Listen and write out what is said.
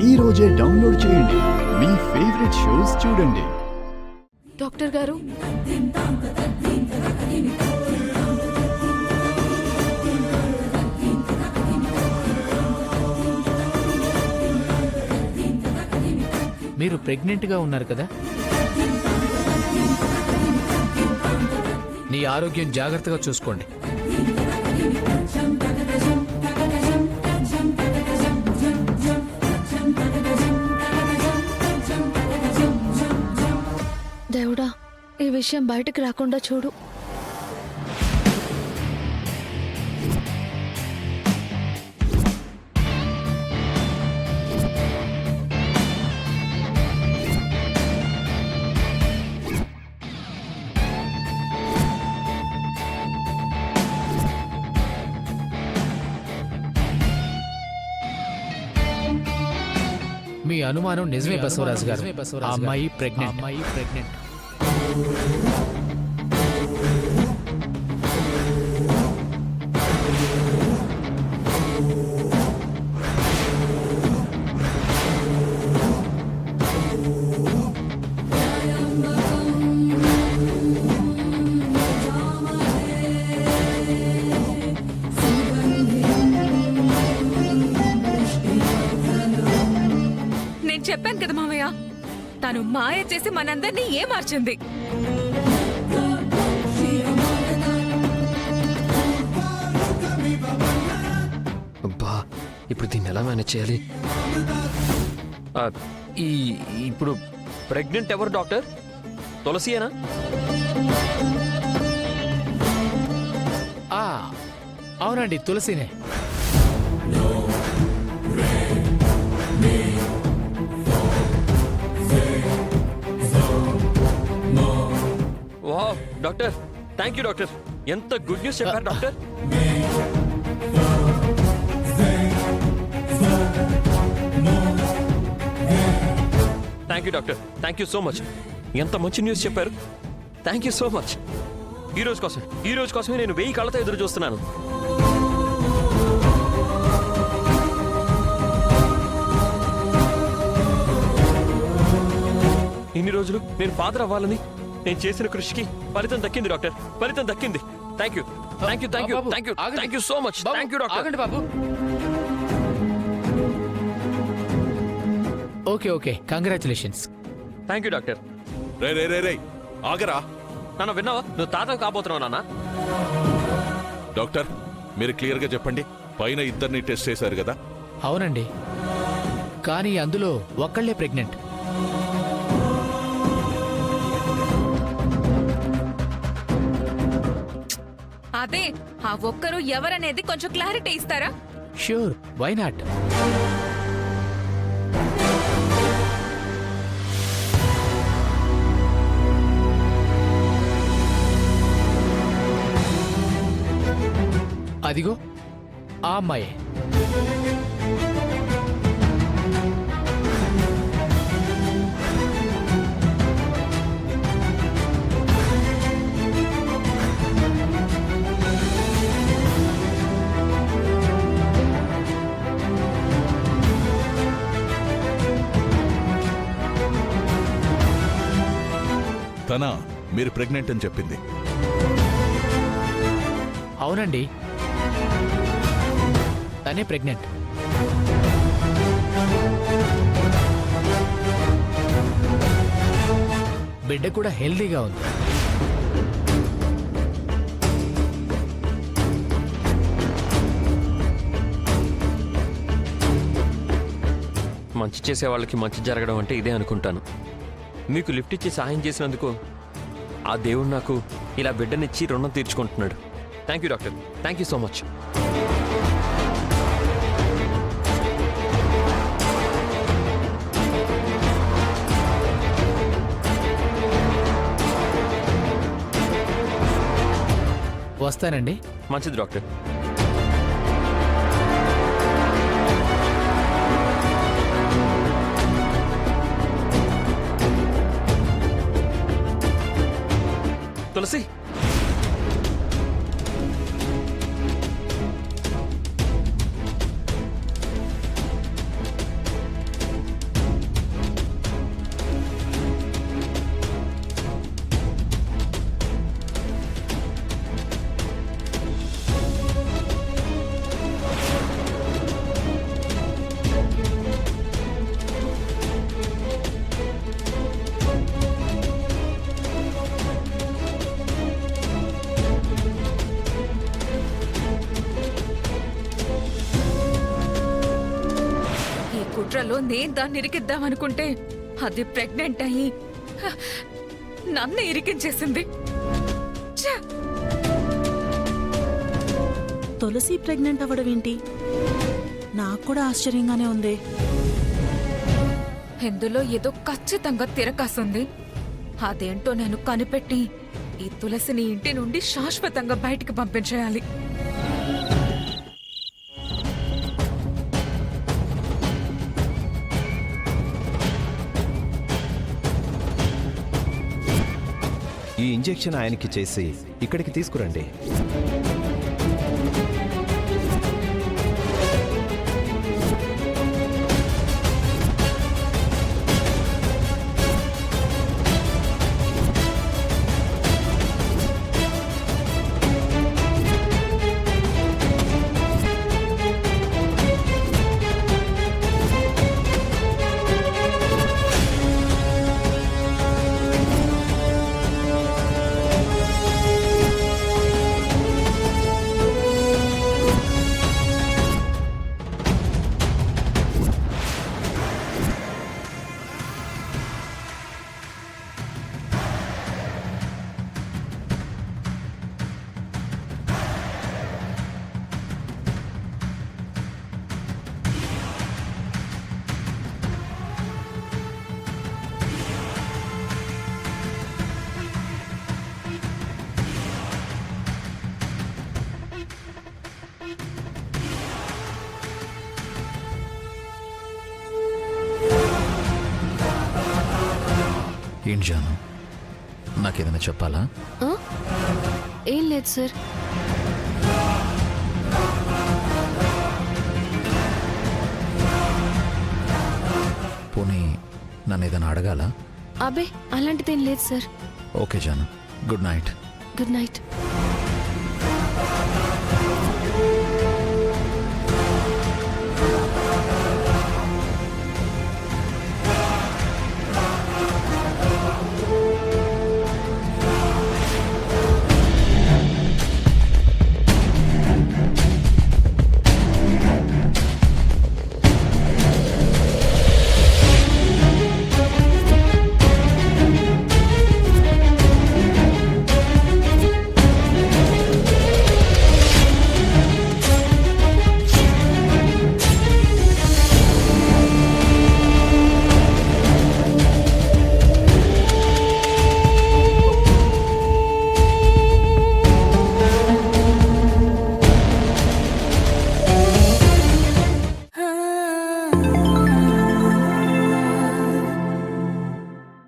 ఈ రోజే డౌన్లోడ్ చేయండి. మీ ఫేవరెట్ షోస్ చూడండి. డాక్టర్ గారు, మీరు ప్రెగ్నెంట్గా ఉన్నారు కదా? నీ ఆరోగ్యం జాగ్రత్తగా చూసుకోండి. దేవుడా, ఈ విషయం బయటకు రాకుండా చూడు. మీ అనుమానం నిజమే బసవరాజు గారు. ఆ అమ్మాయి ప్రెగ్నెంట్. నేను చెప్పాను కదా మామయ్య, తను మాయ చేసి మనందరినీ మార్చింది. అబ్బా, ఇప్పుడు దీన్ని ఎలా మేనేజ్ చేయాలి? ఇప్పుడు ప్రెగ్నెంట్ ఎవరు డాక్టర్? తులసియేనా? అవునండి, తులసినే. Wow doctor, thank you doctor. ఎంత గుడ్ న్యూస్ చెప్పారు doctor. Thank you doctor, thank you so much. ఎంత మంచి న్యూస్ చెప్పారు. Thank you so much. ఈ రోజు కోసమే నేను 1000 కళ్ళతో ఎదురు చూస్తున్నాను. ఇన్ని రోజులు నేను ఫాదర్ అవ్వాలని నేను చేసిన కృషికి ఫలితం దక్కింది డాక్టర్, ఫలితం దక్కింది. Thank you so much. Thank you doctor. ఆగండి బాబు. Okay, congratulations. Thank you doctor. రే ఆగరా. నాన్న విన్నావా? నువ్వు తాత కాబోతున్నావు నాన్న. డాక్టర్, మీరు క్లియర్ గా చెప్పండి. పైన ఇద్దరిని టెస్ట్ చేశారు కదా? అవునండి, కానీ అందులో ఒక్కళ్లే ప్రెగ్నెంట్. అదే, ఆ ఒక్కరు ఎవరనేది కొంచెం క్లారిటీ ఇస్తారా? Sure, why not? అదిగో ఆ అమ్మాయే. తన మీరు ప్రెగ్నెంట్ అని చెప్పింది. అవునండి, తనే ప్రెగ్నెంట్. బిడ్డ కూడా హెల్దీగా ఉంది. మంచి చేసే వాళ్ళకి మంచి జరగడం అంటే ఇదే అనుకుంటాను. మీకు లిఫ్ట్ ఇచ్చి సహాయం చేసినందుకు ఆ దేవుడు నాకు ఇలా బిడ్డనిచ్చి రుణం తీర్చుకుంటున్నాడు. Thank you doctor, thank you so much. వస్తానండి. మంచిది డాక్టర్. తులసి, కుట్రలో నేను దాన్ని ఇరికిద్దామనుకుంటే అది ప్రెగ్నెంట్ అయ్యి హ, నన్ను ఇరికించేసింది. ఛ! తులసి ప్రెగ్నెంట్ అవ్వడం ఏంటి? నాకు కూడా ఆశ్చర్యంగానే ఉంది. ఇందులో ఏదో ఖచ్చితంగా తిరకాసుంది. అదేంటో నేను కనిపెట్టి ఈ తులసిని ఇంటి నుండి శాశ్వతంగా బయటికి పంపించేయాలి. ఈ ఇంజెక్షన్ ఆయనకి చేసి ఇక్కడికి తీసుకురండి. ఏంటి జాను, నాకేదైనా చెప్పాలా? ఆ? ఏం లేదు సార్. పోనీ నన్ను ఏదైనా అడగాలా? అబే అలాంటిదేం లేదు సార్. ఓకే జాను, గుడ్ నైట్. Good night.